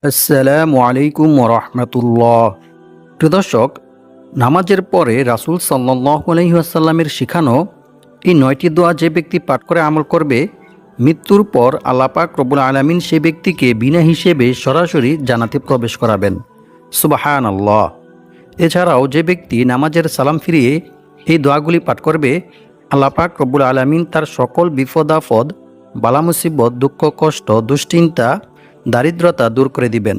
আসসালামু আলাইকুম রহমতুল্লাহ। প্রিয় দর্শক, নামাজের পরে রাসূল সাল্লাল্লাহু আলাইহি ওয়াসাল্লামের শিখানো এই ৯টি দোয়া যে ব্যক্তি পাঠ করে আমল করবে, মৃত্যুর পর আল্লাহ পাক রব্বুল আলামিন সেই ব্যক্তিকে বিনা হিসেবে সরাসরি জান্নাতে প্রবেশ করাবেন। সুবহানাল্লাহ। এছাড়াও যে ব্যক্তি নামাজের সালাম ফিরিয়ে এই দোয়াগুলি পাঠ করবে, আল্লাহ পাক রব্বুল আলামিন তার সকল বিপদ আপদ, বালা মুসিবত, দুঃখ কষ্ট, দুশ্চিন্তা, দারিদ্রতা দূর করে দিবেন।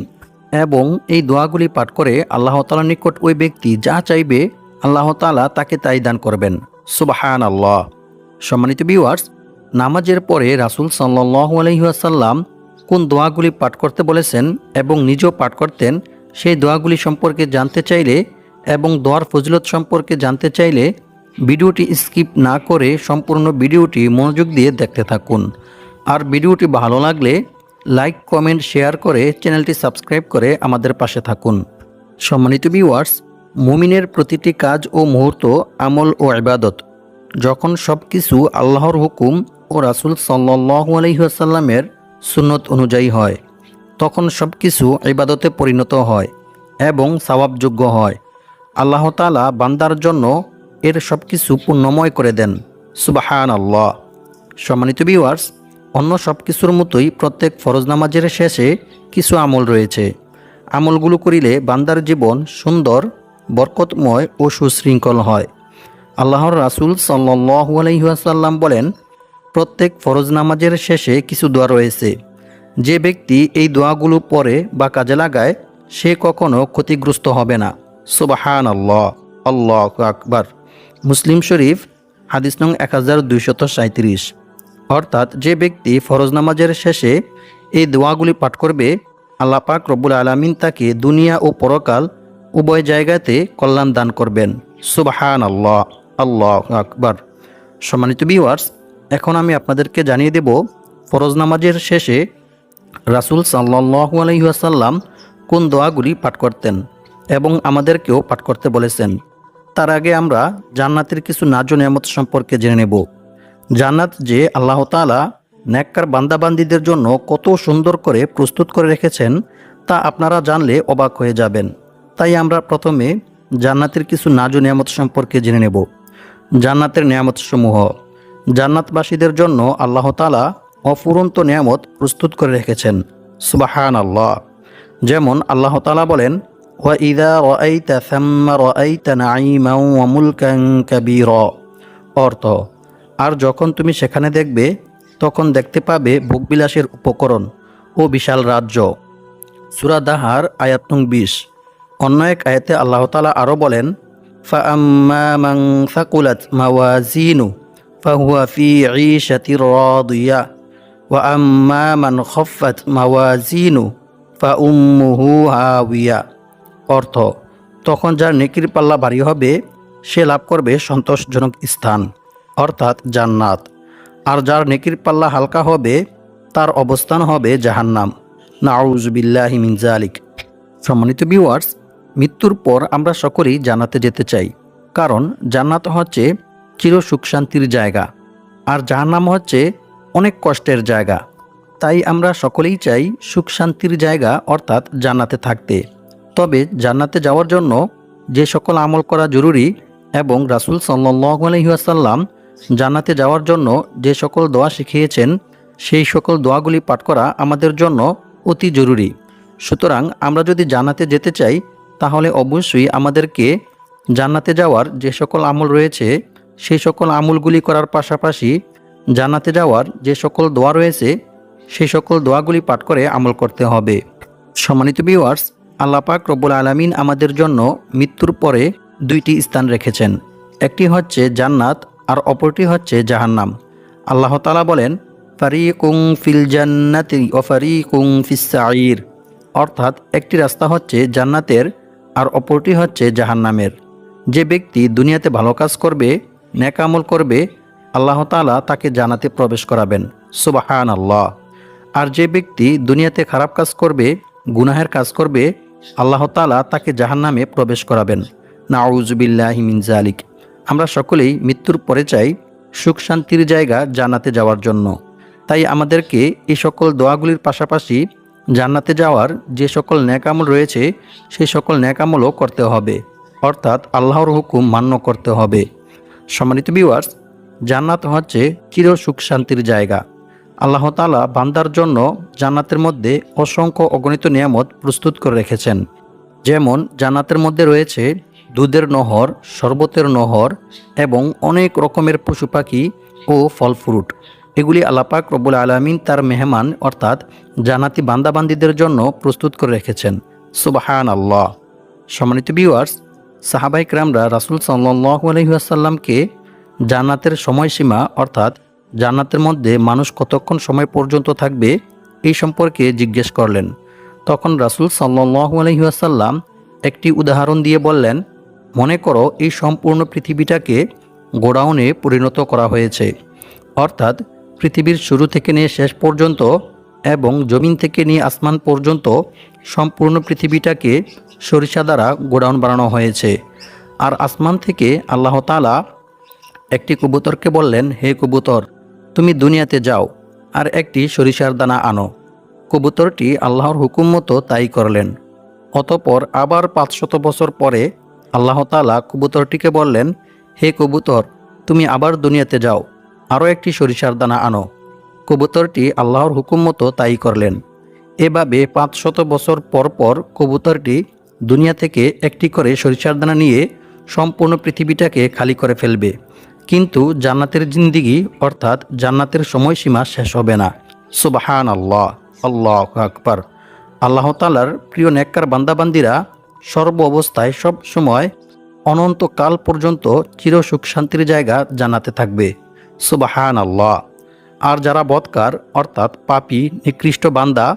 এবং এই দোয়াগুলি পাঠ করে আল্লাহ তাআলার নিকট ওই ব্যক্তি যা চাইবে আল্লাহ তাআলা তাকে তাই দান করবেন। সুবহানাল্লাহ। সম্মানিত ভিউয়ার্স, নামাজের পরে রাসূল সাল্লাল্লাহু আলাইহি ওয়াসাল্লাম কোন দোয়াগুলি পাঠ করতে বলেছেন এবং নিজেও পাঠ করতেন, সেই দোয়াগুলি সম্পর্কে জানতে চাইলে এবং দোয়ার ফজিলত সম্পর্কে জানতে চাইলে ভিডিওটি স্কিপ না করে সম্পূর্ণ ভিডিওটি মনোযোগ দিয়ে দেখতে থাকুন। আর ভিডিওটি ভালো লাগলে লাইক, কমেন্ট, শেয়ার করে চ্যানেলটি সাবস্ক্রাইব করে আমাদের পাশে থাকুন। সম্মানিত ভিউয়ার্স, মুমিনের প্রতিটি কাজ ও মুহূর্ত আমল ও ইবাদত। যখন সব কিছু আল্লাহর হুকুম ও রাসূল সাল্লাল্লাহু আলাইহি ওয়াসাল্লামের সুন্নত অনুযায়ী হয়, তখন সব কিছু ইবাদতে পরিণত হয় এবং সওয়াবযোগ্য হয়। আল্লাহ তাআলা বান্দার জন্য এর সব কিছু পুণ্যময় করে দেন। সুবহানাল্লাহ। সম্মানিত ভিউয়ার্স, অন্য সব কিছুর মতোই প্রত্যেক ফরজ নামাজের শেষে কিছু আমল রয়েছে। আমলগুলো করিলে বান্দার জীবন সুন্দর, বরকতময় ও সুশৃঙ্খল হয়। আল্লাহর রাসূল সাল্লাল্লাহু আলাইহি ওয়াসাল্লাম বলেন, প্রত্যেক ফরজ নামাজের শেষে কিছু দোয়া রয়েছে। যে ব্যক্তি এই দোয়াগুলো পড়ে বা কাজে লাগায়, সে কখনো ক্ষতিগ্রস্ত হবে না। সুবহানাল্লাহ। আল্লাহু আকবার। মুসলিম শরীফ, হাদিস নং 1237। অর্থাৎ যে ব্যক্তি ফরজ নামাজের শেষে এই দোয়াগুলি পাঠ করবে, আল্লাহ পাক রব্বুল আলামিন তাকে দুনিয়া ও পরকাল উভয় জায়গাতে কল্যাণ দান করবেন। সুবহানাল্লাহ। আল্লাহু আকবার। সম্মানিত ভিউয়ার্স, এখন আমি আপনাদেরকে জানিয়ে দেব ফরজ নামাজের শেষে রাসূল সাল্লাল্লাহু আলাইহি ওয়াসাল্লাম কোন দোয়াগুলি পাঠ করতেন এবং আমাদেরকেও পাঠ করতে বলেছেন। তার আগে আমরা জান্নাতের কিছু নাজ নেয়ামত সম্পর্কে জেনে নেব। জান্নাত যে আল্লাহ তাআলা নেককার বান্দাবান্দীদের জন্য কত সুন্দর করে প্রস্তুত করে রেখেছেন, তা আপনারা জানলে অবাক হয়ে যাবেন। তাই আমরা প্রথমে জান্নাতের কিছু নাজ নেয়ামত সম্পর্কে জেনে নেব। জান্নাতের নেয়ামতসমূহ। জান্নাতবাসীদের জন্য আল্লাহ তাআলা অফুরন্ত নেয়ামত প্রস্তুত করে রেখেছেন। সুবহানাল্লাহ। যেমন আল্লাহ তাআলা বলেন, ওয়া ইযা রাআইতা থাম্মা রাআইতা নাঈমান ওয়া মুলকান কাবীরা। অর্থ, আর যখন তুমি সেখানে দেখবে, তখন দেখতে পাবে ভোগবিলাসের উপকরণ ও বিশাল রাজ্য। সূরা দাহার আয়াত নং 20। অন্য এক আয়াতে আল্লাহ তাআলা আরও বলেন, ফাআম্মা মান সাকুলাত মাওয়াজিনু ফাহুয়া ফি ঈশাতির রাদিয়া ওয়া আম্মা মান খাফফাত মাওয়াজিনু ফাউম্মুহু হাওিয়া। অর্থ, তখন যার নেকির পাল্লা ভারী হবে, সে লাভ করবে সন্তোষজনক স্থান, অর্থাৎ জান্নাত। আর যার নেকির পাল্লা হালকা হবে, তার অবস্থান হবে জাহান্নাম। নাউযু বিল্লাহি মিন যালিক। সম্মানিত ভিউয়ার্স, মৃত্যুর পর আমরা সকলেই জান্নাতে যেতে চাই, কারণ জান্নাত হচ্ছে চির সুখ শান্তির জায়গা, আর জাহান্নাম হচ্ছে অনেক কষ্টের জায়গা। তাই আমরা সকলেই চাই সুখ শান্তির জায়গা অর্থাৎ জান্নাতে থাকতে। তবে জান্নাতে যাওয়ার জন্য যে সকল আমল করা জরুরি এবং রাসূল সাল্লাল্লাহু আলাইহি ওয়াসাল্লাম জান্নাতে যাওয়ার জন্য যে সকল দোয়া শিখিয়েছেন, সেই সকল দোয়াগুলি পাঠ করা আমাদের জন্য অতি জরুরি। সুতরাং আমরা যদি জান্নাতে যেতে চাই, তাহলে অবশ্যই আমাদেরকে জান্নাতে যাওয়ার যে সকল আমল রয়েছে, সেই সকল আমলগুলি করার পাশাপাশি জান্নাতে যাওয়ার যে সকল দোয়া রয়েছে, সেই সকল দোয়াগুলি পাঠ করে আমল করতে হবে। সম্মানিত ভিউয়ার্স, আল্লাহ পাক রব্বুল আলামিন আমাদের জন্য মৃত্যুর পরে দুইটি স্থান রেখেছেন। একটি হচ্ছে জান্নাত আর অপরটি হচ্ছে জাহান্নাম। আল্লাহ তাআলা বলেন, ফারিকুম ফিল জান্নাতি ওয়া ফারিকুম ফিস সাঈর। অর্থাৎ একটি রাস্তা হচ্ছে জান্নাতের আর অপরটি হচ্ছে জাহান্নামের। যে ব্যক্তি দুনিয়াতে ভালো কাজ করবে, নেক আমল করবে, আল্লাহ তাআলা তাকে জান্নাতে প্রবেশ করাবেন। সুবহানাল্লাহ। আর যে ব্যক্তি দুনিয়াতে খারাপ কাজ করবে, গুনাহের কাজ করবে, আল্লাহ তাআলা তাকে জাহান্নামে প্রবেশ করাবেন। নাউযু বিল্লাহি মিন যালিক। আমরা সকলেই মৃত্যুর পরে চাই সুখ শান্তির জায়গা জান্নাতে যাওয়ার জন্য। তাই আমাদেরকে এই সকল দোয়াগুলির পাশাপাশি জান্নাতে যাওয়ার যে সকল নেক আমল রয়েছে সেই সকল নেক আমলও করতে হবে, অর্থাৎ আল্লাহর হুকুম মান্য করতে হবে। সম্মানিত ভিউয়ার্স, জান্নাত হচ্ছে চির সুখ শান্তির জায়গা। আল্লাহ তাআলা বান্দার জন্য জান্নাতের মধ্যে অসংখ্য অগণিত নিয়ামত প্রস্তুত করে রেখেছেন। যেমন জান্নাতের মধ্যে রয়েছে দুধের নহর, শরবতের নহর এবং অনেক রকমের পশু পাখি ও ফল ফ্রুট। এগুলি আল্লাহ পাক রব্বুল আলামিন তার মেহমান অর্থাৎ জান্নাতি বান্দাবান্দীদের জন্য প্রস্তুত করে রেখেছেন। সুবহানাল্লাহ। সম্মানিত ভিউয়ার্স, সাহাবায়ে কেরামরা রাসূল সাল্লাল্লাহু আলাইহি ওয়াসাল্লামকে জান্নাতের সময়সীমা অর্থাৎ জান্নাতের মধ্যে মানুষ কতক্ষণ সময় পর্যন্ত থাকবে এই সম্পর্কে জিজ্ঞেস করলেন। তখন রাসূল সাল্লাল্লাহু আলাইহি ওয়াসাল্লাম একটি উদাহরণ দিয়ে বললেন, মনে করো এই সম্পূর্ণ পৃথিবীটাকে গোডাউনে পরিণত করা হয়েছে, অর্থাৎ পৃথিবীর শুরু থেকে নিয়ে শেষ পর্যন্ত এবং জমিন থেকে নিয়ে আসমান পর্যন্ত সম্পূর্ণ পৃথিবীটাকে সরিষা দ্বারা গোডাউন বানানো হয়েছে। আর আসমান থেকে আল্লাহ তাআলা একটি কবুতরকে বললেন, হে কবুতর, তুমি দুনিয়াতে যাও আর একটি সরিষার দানা আনো। কবুতরটি আল্লাহর হুকুম মতো তাই করলেন। অতঃপর আবার 500 বছর পরে আল্লাহ তাআলা কবুতরটিকে বললেন, হে কবুতর, তুমি আবার দুনিয়াতে যাও, আরও একটি সরিষার দানা আনো। কবুতরটি আল্লাহর হুকুম মতো তাই করলেন। এভাবে 500 বছর পর পর কবুতরটি দুনিয়া থেকে একটি করে সরিষার দানা নিয়ে সম্পূর্ণ পৃথিবীটাকে খালি করে ফেলবে, কিন্তু জান্নাতের জিন্দিগি অর্থাৎ জান্নাতের সময়সীমা শেষ হবে না। সুবহানাল্লাহ, আল্লাহু আকবার। আল্লাহ তাআলার প্রিয় নেককার বান্দাবান্দিরা সর্ব অবস্থায় সব সময় অনন্তকাল পর্যন্ত চির সুখ শান্তির জায়গা জান্নাতে থাকবে। সুবহানাল্লাহ। আর যারা বদকার অর্থাৎ পাপী নিকৃষ্ট বান্দা,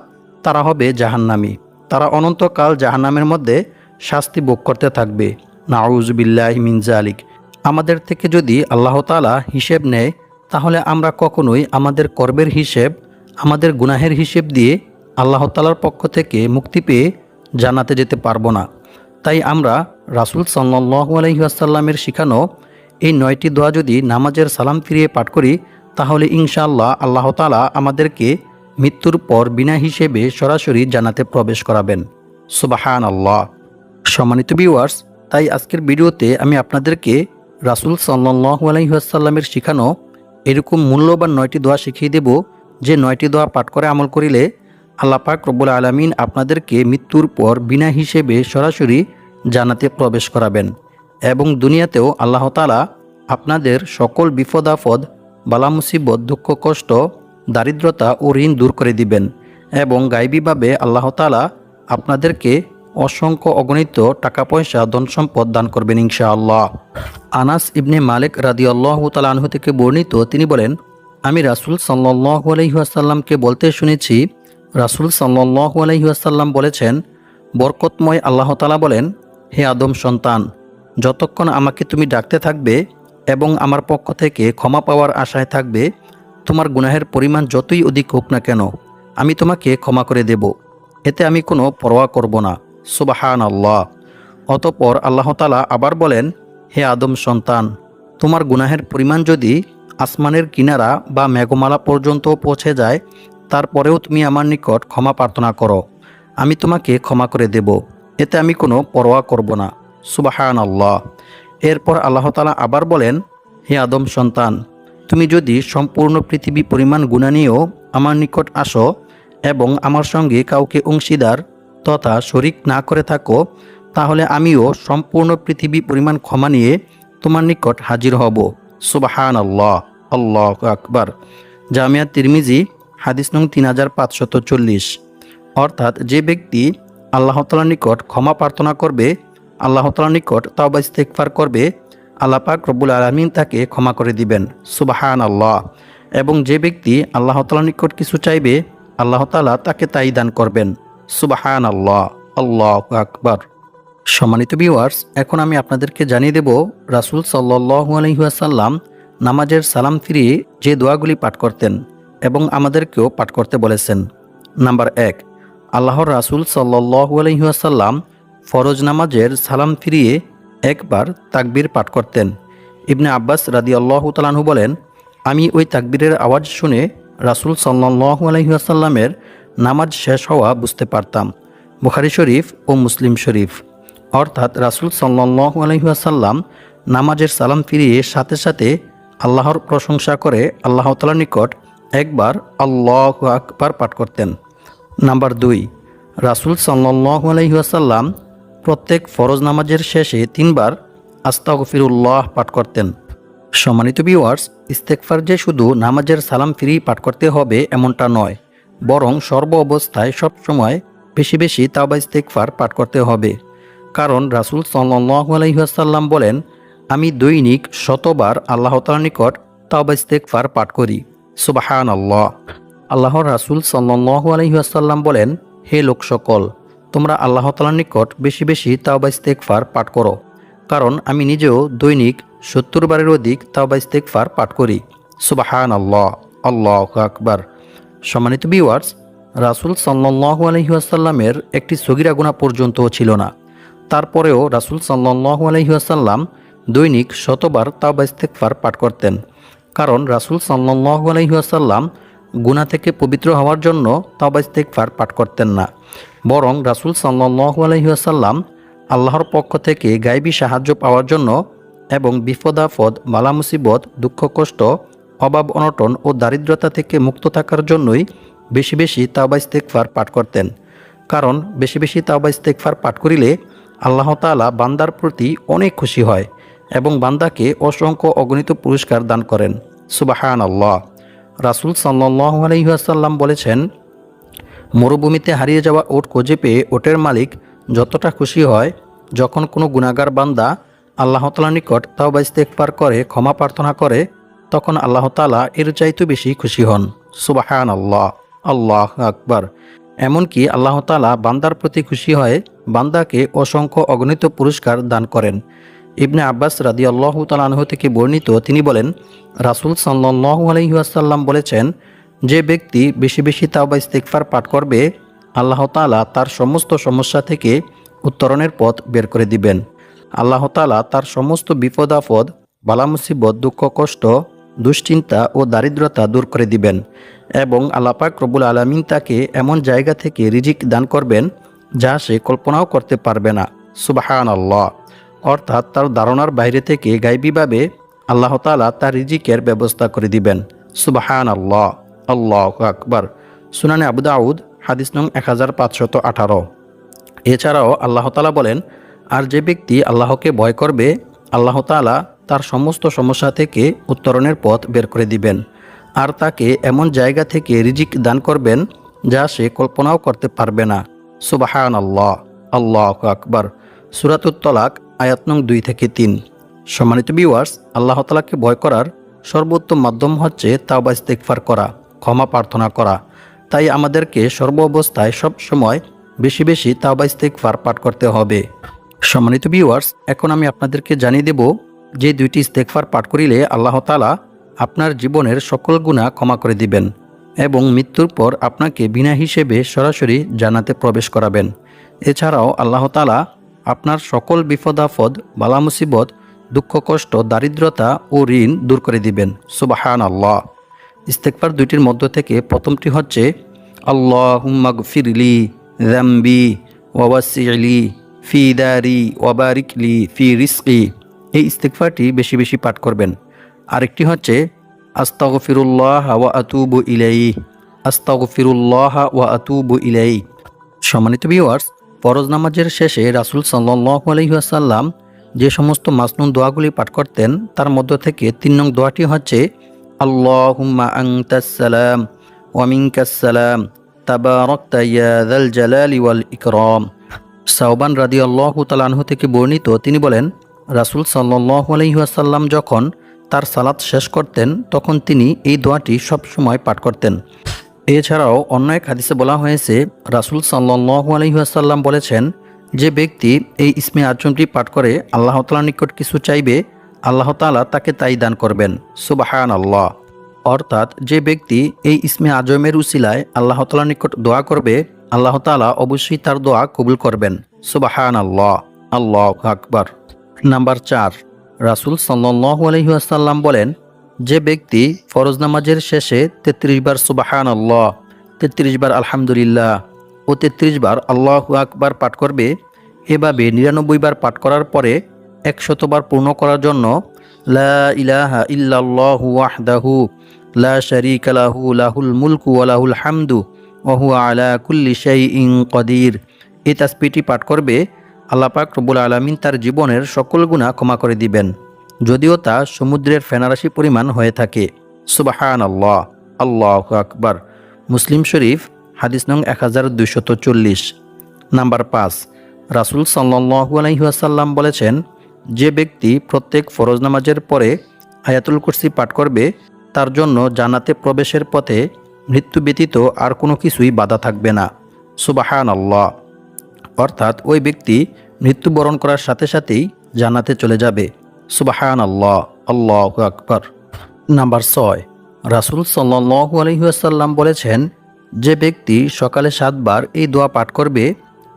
তারা হবে জাহান্নামী। তারা অনন্তকাল জাহান্নামের মধ্যে শাস্তি ভোগ করতে থাকবে। নাউযু বিল্লাহি মিন যালিক। আমাদের থেকে যদি আল্লাহ তাআলা হিসেব নেয়, তাহলে আমরা কখনোই আমাদের কর্মের হিসেব, আমাদের গুনাহের হিসেব দিয়ে আল্লাহ তাআলার পক্ষ থেকে মুক্তি পেয়ে জান্নাতে যেতে পারবো না। তাই আমরা রাসূল সাল্লাল্লাহু আলাইহি ওয়াসাল্লামের শিখানো এই 9টি দোয়া যদি নামাজের সালাম ফিরিয়ে পাঠ করি, তাহলে ইনশাআল্লাহ আল্লাহ তাআলা আমাদেরকে মৃত্যুর পর বিনা হিসেবে সরাসরি জান্নাতে প্রবেশ করাবেন। সুবহানাল্লাহ। সম্মানিত ভিউয়ার্স, তাই আজকের ভিডিওতে আমি আপনাদেরকে রাসূল সাল্লাল্লাহু আলাইহি ওয়াসাল্লামের শিখানো এরকম মূল্যবান 9টি দোয়া শিখিয়ে দেব, যে 9টি দোয়া পাঠ করে আমল করিলে আল্লাহ পাক রব্বুল আলামিন আপনাদেরকে মৃত্যুর পর বিনা হিসেবে সরাসরি জান্নাতে প্রবেশ করাবেন এবং দুনিয়াতেও আল্লাহ তাআলা আপনাদের সকল বিপদ আপদ, বালা মুসিবত, দুঃখ কষ্ট, দারিদ্রতা ও ঋণ দূর করে দিবেন এবং গায়বীভাবে আল্লাহ তাআলা আপনাদেরকে অসংখ্য অগণিত টাকা পয়সা, ধন সম্পদ দান করবেন ইনশাআল্লাহ। আনাস ইবনে মালিক রাদিয়াল্লাহু তাআলা আনহু থেকে বর্ণিত, তিনি বলেন, আমি রাসূল সাল্লাল্লাহু আলাইহি ওয়াসাল্লামকে বলতে শুনেছি, রাসূল সাল্লাল্লাহু আলাইহি ওয়াসাল্লাম বলেছেন, বরকতময় আল্লাহ তাআলা বলেন, হে আদম সন্তান, যতক্ষণ আমাকে তুমি ডাকতে থাকবে এবং আমার পক্ষ থেকে ক্ষমা পাওয়ার আশায় থাকবে, তোমার গুনাহের পরিমাণ যতই অধিক হোক না কেন, আমি তোমাকে ক্ষমা করে দেব, এতে আমি কোনো পরোয়া করব না। সুবহানাল্লাহ। অতঃপর আল্লাহ তাআলা আবার বলেন, হে আদম সন্তান, তোমার গুনাহের পরিমাণ যদি আসমানের কিনারা বা মেঘমালা পর্যন্ত পৌঁছে যায়, তারপরেও তুমি আমার নিকট ক্ষমা প্রার্থনা করো, আমি তোমাকে ক্ষমা করে দেব, এতে আমি কোনো পরোয়া করব না। সুবহানাল্লাহ। এরপর আল্লাহ তাআলা আবার বলেন, হে আদম সন্তান, তুমি যদি সম্পূর্ণ পৃথিবী পরিমাণ গুনাহ নিয়েও আমার নিকট আসো এবং আমার সঙ্গে কাউকে অংশীদার তথা শরিক না করে থাকো, তাহলে আমিও সম্পূর্ণ পৃথিবী পরিমাণ ক্ষমা নিয়ে তোমার নিকট হাজির হব। সুবহানাল্লাহ, আল্লাহু আকবার। জামিয়া তিরমিজি হাদিস নং 3540। অর্থাৎ যে ব্যক্তি আল্লাহ তাআলার নিকট ক্ষমা প্রার্থনা করবে, আল্লাহ তাআলার নিকট তাওবা ইস্তেগফার করবে, আল্লাহ পাক রব্বুল আলামিন তাকে ক্ষমা করে দিবেন। সুবহানাল্লাহ। এবং যে ব্যক্তি আল্লাহ তাআলার নিকট কিছু চাইবে, আল্লাহ তাআলা তাকে তাই দান করবেন। সুবহানাল্লাহ, আল্লাহু আকবার। সম্মানিত ভিউয়ার্স, এখন আমি আপনাদেরকে জানিয়ে দেব রাসূল সাল্লাল্লাহু আলাইহি ওয়াসাল্লাম নামাজের সালাম ফিরিয়ে যে দোয়াগুলি পাঠ করতেন এবং আমাদেরকেও পাঠ করতে বলেছেন। নাম্বার 1, আল্লাহর রাসূল সাল্লাল্লাহু আলাইহি ওয়াসাল্লাম ফরজ নামাজের সালাম ফিরিয়ে একবার তাকবীর পাঠ করতেন। ইবনে আব্বাস রাদিয়াল্লাহু তাআলা আনহু বলেন, আমি ওই তাকবীরের আওয়াজ শুনে রাসূল সাল্লাল্লাহু আলাইহি ওয়াসাল্লামের নামাজ শেষ হওয়া বুঝতে পারতাম। বুখারী শরীফ ও মুসলিম শরীফ। অর্থাৎ রাসূল সাল্লাল্লাহু আলাইহি ওয়াসাল্লাম নামাজের সালাম ফিরিয়ে সাথে সাথে আল্লাহর প্রশংসা করে আল্লাহ তাআলার নিকট একবার আল্লাহু আকবার পাঠ করতেন। নাম্বার 2, রাসূল সাল্লাল্লাহু আলাইহি ওয়াসাল্লাম প্রত্যেক ফরজ নামাজের শেষে 3 বার আস্তাগফিরুল্লাহ পাঠ করতেন। সম্মানিত ভিউয়ার্স, ইস্তেগফার যে শুধু নামাজের সালাম ফিরিয়ে পাঠ করতে হবে এমনটা নয়, বরং সর্ব অবস্থায় সবসময় বেশি বেশি তাওবা ইস্তেগফার পাঠ করতে হবে। কারণ রাসূল সাল্লাল্লাহু আলাইহি ওয়াসাল্লাম বলেন, আমি দৈনিক 100 বার আল্লাহ তাআলার নিকট তাওবা ইস্তেগফার পাঠ করি। সুবহানাল্লাহ। আল্লাহর রাসূল সাল্লাল্লাহু আলাইহি ওয়াসাল্লাম বলেন, হে লোক সকল, তোমরা আল্লাহ তাআলার নিকট বেশি বেশি তাওবা ইস্তেগফার পাঠ করো, কারণ আমি নিজেও দৈনিক 70 বারের অধিক তাওবা ইস্তেগফার পাঠ করি। সুবহানাল্লাহ, আল্লাহু আকবার। সম্মানিত ভিউয়ার্স, রাসূল সাল্লাল্লাহু আলাইহি ওয়াসাল্লামের একটি সগীরা গুনাহ পর্যন্তও ছিল না। তারপরেও রাসূল সাল্লাল্লাহু আলাইহি ওয়াসাল্লাম দৈনিক 100 বার তাওবা ইস্তেগফার পাঠ করতেন। কারণ রাসূল সাল্লাল্লাহু আলাইহি ওয়াসাল্লাম গুনাহ থেকে পবিত্র হওয়ার জন্য তাওবা ইস্তেগফার পাঠ করতেন না, বরং রাসূল সাল্লাল্লাহু আলাইহি ওয়াসাল্লাম আল্লাহর পক্ষ থেকে গায়বী সাহায্য পাওয়ার জন্য এবং বিপদ আপদ, বালা মুসিবত, দুঃখ কষ্ট, অভাব অনটন ও দারিদ্রতা থেকে মুক্ত থাকার জন্যই বেশি বেশি তাওবা ইস্তেগফার পাঠ করতেন। কারণ বেশি বেশি তাওবা ইস্তেগফার পাঠ করিলে আল্লাহ তাআলা বান্দার প্রতি অনেক খুশি হয় এবং বান্দাকে অসংখ্য অগণিত পুরস্কার দান করেন। সুবহানাল্লাহ। রাসূল সাল্লাল্লাহু আলাইহি ওয়াসাল্লাম বলেছেন, মরুভূমিতে হারিয়ে যাওয়া উট খুঁজে পেয়ে উটের মালিক যতটা খুশি হয়, যখন কোনো গুনাহগার বান্দা আল্লাহ তাআলার নিকট তাওবা ইস্তেগফার করে ক্ষমা প্রার্থনা করে, তখন আল্লাহ তাআলা এর চাইতে বেশি খুশি হন। সুবহানাল্লাহ, আল্লাহু আকবার। এমনকি আল্লাহ তাআলা বান্দার প্রতি খুশি হয়ে বান্দাকে অসংখ্য অগণিত পুরস্কার দান করেন। ইবনে আব্বাস রাদিয়াল্লাহু তাআলা আনহু থেকে বর্ণিত, তিনি বলেন, রাসূল সাল্লাল্লাহু আলাইহি ওয়াসাল্লাম বলেছেন, যে ব্যক্তি বেশি বেশি তাওবা ইস্তেগফার পাঠ করবে, আল্লাহ তাআলা তার সমস্ত সমস্যা থেকে উত্তরণের পথ বের করে দিবেন। আল্লাহ তাআলা তার সমস্ত বিপদ আপদ, বালা মুসিবত, দুঃখ কষ্ট, দুশ্চিন্তা ও দারিদ্রতা দূর করে দিবেন এবং আল্লাহ পাক রব্বুল আলামিন তাকে এমন জায়গা থেকে রিজিক দান করবেন যা সে কল্পনাও করতে পারবে না। সুবহানাল্লাহ। অর্থাৎ তার ধারণার বাইরে থেকে গায়বীভাবে আল্লাহ তাআলা তার রিজিকের ব্যবস্থা করে দিবেন। সুবহানাল্লাহ, আল্লাহু আকবার। সুনানে আবু দাউদ হাদিস নং 1518। এছাড়াও আল্লাহ তাআলা বলেন, আর যে ব্যক্তি আল্লাহকে ভয় করবে, আল্লাহ তাআলা তার সমস্ত সমস্যা থেকে উত্তরণের পথ বের করে দিবেন আর তাকে এমন জায়গা থেকে রিজিক দান করবেন যা সে কল্পনাও করতে পারবে না। সুবহানাল্লাহ, আল্লাহু আকবার। সূরাতুত তলাক আয়াত নং 2-3। সম্মানিত ভিউয়ার্স, আল্লাহ তাআলাকে ভয় করার সর্বোত্তম মাধ্যম হচ্ছে তাওবা ইস্তেগফার করা, ক্ষমা প্রার্থনা করা। তাই আমাদেরকে সর্ব অবস্থায় সব সময় বেশি বেশি তাওবা ইস্তেগফার পাঠ করতে হবে। সম্মানিত ভিউয়ার্স, এখন আমি আপনাদেরকে জানিয়ে দেব যে 2টি ইস্তেগফার পাঠ করিলে আল্লাহ তাআলা আপনার জীবনের সকল গুনাহ ক্ষমা করে দিবেন এবং মৃত্যুর পর আপনাকে বিনা হিসেবে সরাসরি জান্নাতে প্রবেশ করাবেন। এছাড়াও আল্লাহ তাআলা আপনার সকল বিপদ আপদ, বালা মুসিবত, দুঃখ কষ্ট, দারিদ্রতা ও ঋণ দূর করে দিবেন। সুবহানাল্লাহ। ইস্তেগফার 2টির মধ্য থেকে প্রথমটি হচ্ছে, আল্লাহুম্মা গফিরলি যামবি ওয়া ওয়াসি'লি ফি দারি ওয়া বারিকলি ফি রিজকি। এই ইস্তেগফারটি বেশি বেশি পাঠ করবেন। আরেকটি হচ্ছে, আস্তাগফিরুল্লাহ ওয়া আতুবু ইলাইহি, আস্তাগফিরুল্লাহ ওয়া আতুবু ইলাইহি। সম্মানিত ভিউয়ার্স, ফরজ নামাজের শেষে রাসূল সাল্লাল্লাহু আলাইহি ওয়াসাল্লাম যে সমস্ত মাসনুন দোয়াগুলি পাঠ করতেন, তার মধ্য থেকে 3 নং দোয়াটি হচ্ছে, আল্লাহুম্মা আনতাস সালাম ওয়া মিনকাস সালাম তাবারাকতা ইয়া যাল জালালি ওয়াল ইকরাম। সাওবান রাদিয়াল্লাহু তাআলা আনহু থেকে বর্ণিত, তিনি বলেন, রাসূল সাল্লাল্লাহু আলাইহি ওয়াসাল্লাম যখন তার সালাত শেষ করতেন তখন তিনি এই দোয়াটি সব সময় পাঠ করতেন। এছাড়াও অন্য এক হাদিসে বলা হয়েছে, রাসূল সাল্লাল্লাহু আলাইহি ওয়াসাল্লাম বলেছেন, যে ব্যক্তি এই ইসমে আজমটি পাঠ করে আল্লাহ তাআলার নিকট কিছু চাইবে, আল্লাহ তাআলা তাকে তাই দান করবেন। সুবহানাল্লাহ। অর্থাৎ যে ব্যক্তি এই ইসমে আজমের উসিলায় আল্লাহ তাআলার নিকট দোয়া করবে, আল্লাহ তাআলা অবশ্যই তার দোয়া কবুল করবেন। সুবহানাল্লাহ, আল্লাহু আকবার। নাম্বার 4, রাসূল সাল্লাল্লাহু আলাইহি ওয়াসাল্লাম বলেন, যে ব্যক্তি ফরজ নামাজের শেষে 33 বার সুবহানাল্লাহ, 33 বার আলহামদুলিল্লাহ ও 33 বার আল্লাহু আকবার পাঠ করবে। এভাবে 99 বার পাঠ করার পরে 100 বার পূর্ণ করার জন্য লা ইলাহা ইল্লাল্লাহু ওয়াহদাহু লা শারীকা লাহু লাহুল মুলকু ওয়া লাহুল হামদু ওয়া হুয়া আলা কুল্লি শাইইন কাদির এই তাসবিহটি পাঠ করবে। আল্লাহ পাক রব্বুল আলামিন তার জীবনের সকল গুনাহ ক্ষমা করে দিবেন, যদিও তা সমুদ্রের ফেনারাশি পরিমাণ হয়ে থাকে। সুবহানাল্লাহ, আল্লাহু আকবার। মুসলিম শরীফ, হাদিস নং 1240। নাম্বার 5, রাসূল সাল্লাল্লাহু আলাইহি ওয়াসাল্লাম বলেছেন, যে ব্যক্তি প্রত্যেক ফরজ নামাজের পরে আয়াতুল কুরসি পাঠ করবে তার জন্য জান্নাতে প্রবেশের পথে মৃত্যু ব্যতীত আর কোনো কিছুই বাধা থাকবে না। সুবহানাল্লাহ, অর্থাৎ ওই ব্যক্তি মৃত্যুবরণ করার সাথে সাথেই জান্নাতে চলে যাবে। সুবহানাল্লাহ, আল্লাহু আকবার। নাম্বার 6, রাসূল সাল্লাল্লাহু আলাইহি ওয়াসাল্লাম বলেছেন, যে ব্যক্তি সকালে 7 বার এই দোয়া পাঠ করবে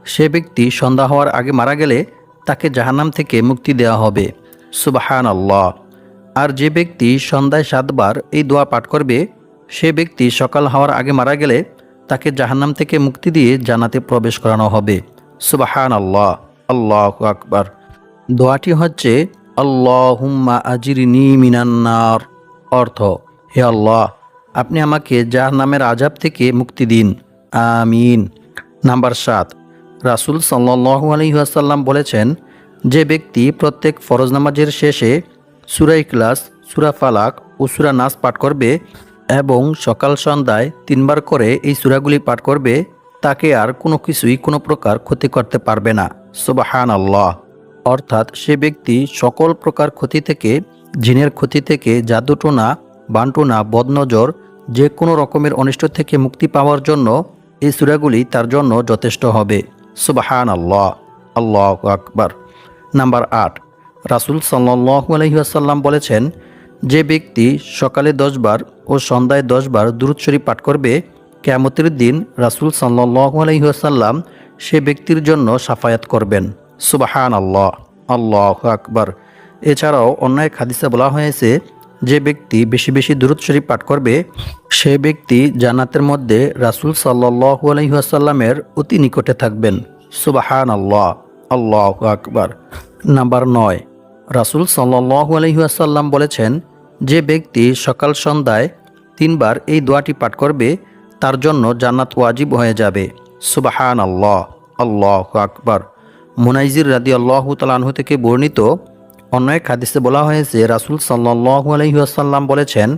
সে ব্যক্তি সন্ধ্যা হওয়ার আগে মারা গেলে তাকে জাহান্নাম থেকে মুক্তি দেওয়া হবে। সুবহানাল্লাহ। আর যে ব্যক্তি সন্ধ্যায় 7 বার এই দোয়া পাঠ করবে সে ব্যক্তি সকাল হওয়ার আগে মারা গেলে তাকে জাহান্নাম থেকে মুক্তি দিয়ে জান্নাতে প্রবেশ করানো হবে। সুবহানাল্লাহ, আল্লাহু আকবার। দোয়াটি হচ্ছে আল্লাহুম্মা আজিরনি মিনান নার, অর্থ, হে আল্লাহ, আপনি আমাকে জাহান্নামের আযাব থেকে মুক্তি দিন, আমিন। নাম্বার 7, রাসূল সাল্লাল্লাহু আলাইহি ওয়াসাল্লাম বলেছেন, যে ব্যক্তি প্রত্যেক ফরজ নামাজের শেষে সূরা ইখলাস, সূরা ফালাক ও সূরা নাস পাঠ করবে এবং সকাল সন্ধ্যায় 3 বার করে এই সূরাগুলি পাঠ করবে তাকে আর কোনো কিছুই কোনো প্রকার ক্ষতি করতে পারবে না। সুবহানাল্লাহ, অর্থাৎ সে ব্যক্তি সকল প্রকার ক্ষতি থেকে, জিনের ক্ষতি থেকে, জাদুটোনা, বানটোনা, বদনজর, যে কোনো রকমের অনিষ্ট থেকে মুক্তি পাওয়ার জন্য এই সূরাগুলি তার জন্য যথেষ্ট হবে। সুবহানাল্লাহ, আল্লাহু আকবার। নাম্বার 8, রাসূল সাল্লাল্লাহু আলাইহি ওয়াসাল্লাম বলেছেন, যে ব্যক্তি সকালে 10 বার ও সন্ধ্যায় 10 বার দুরূদ শরীফ পাঠ করবে কিয়ামতের দিন রাসূল সাল্লাল্লাহু আলাইহি ওয়াসাল্লাম সে ব্যক্তির জন্য শাফায়াত করবেন। সুবহানাল্লাহ, আল্লাহু আকবার। এছাড়াও অন্য এক হাদিসে বলা হয়েছে, যে ব্যক্তি বেশি বেশি দুরূদ শরীফ পাঠ করবে সে ব্যক্তি জান্নাতের মধ্যে রাসূল সাল্লাল্লাহু আলাইহি ওয়াসাল্লামের অতি নিকটে থাকবেন। সুবহানাল্লাহ, আল্লাহু আকবার। নাম্বার 9, রাসূল সাল্লাল্লাহু আলাইহি ওয়াসাল্লাম বলেছেন, যে ব্যক্তি সকাল সন্ধ্যায় 3 বার এই দোয়াটি পাঠ করবে তার জন্য জান্নাত ওয়াজিব হয়ে যাবে। সুবহানাল্লাহ, আল্লাহু আকবার। মুনাইজির রাদিয়াল্লাহু তাআলা আনহু থেকে বর্ণিত অন্য এক হাদিসে বলা হয়েছে, রাসূল সাল্লাল্লাহু আলাইহি ওয়াসাল্লাম বলেছেন,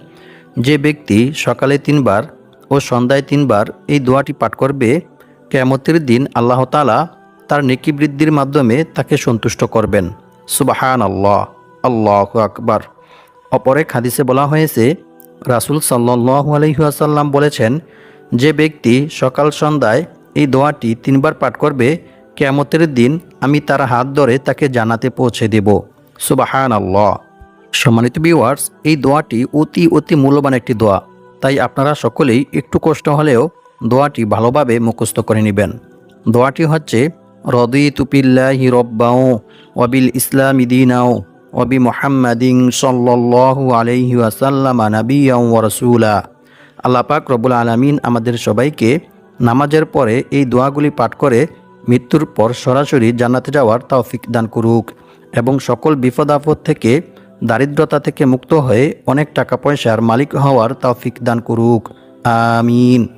যে ব্যক্তি সকালে 3 বার ও সন্ধ্যায় 3 বার এই দোয়াটি পাঠ করবে কিয়ামতের দিন আল্লাহ তাআলা তার নেকি বৃদ্ধির মাধ্যমে তাকে সন্তুষ্ট করবেন। সুবহানাল্লাহ, আল্লাহু আকবার। অপর এক হাদিসে বলা হয়েছে, রাসূল সাল্লাল্লাহু আলাইহি ওয়াসাল্লাম বলেছেন, যে ব্যক্তি সকাল সন্ধ্যায় এই দোয়াটি 3 বার পাঠ করবে কিয়ামতের দিন আমি তার হাত ধরে তাকে জান্নাতে পৌঁছে দেব। সুবহানাল্লাহ। সম্মানিত ভিউয়ার্স, এই দোয়াটি অতি মূল্যবান একটি দোয়া, তাই আপনারা সকলেই একটু কষ্ট হলেও দোয়াটি ভালোভাবে মুখস্থ করে নেবেন। দোয়াটি হচ্ছে, রাদিতু বিল্লাহি রাব্বাও ওয়া বিল ইসলামি দীনাও ওয়া বি মুহাম্মাদিন সাল্লাল্লাহু আলাইহি ওয়াসাল্লাম নাবিয়্যান ওয়া রাসূলা। আল্লাহ পাক রব্বুল আলামিন আমাদের সবাইকে নামাজের পরে এই দোয়াগুলি পাঠ করে মৃত্যুর পর সরাসরি জান্নাতে যাওয়ার তৌফিক দান করুক এবং সকল বিপদ আপদ থেকে, দারিদ্রতা থেকে মুক্ত হয়ে অনেক টাকা পয়সার মালিক হওয়ার তৌফিক দান করুক, আমিন।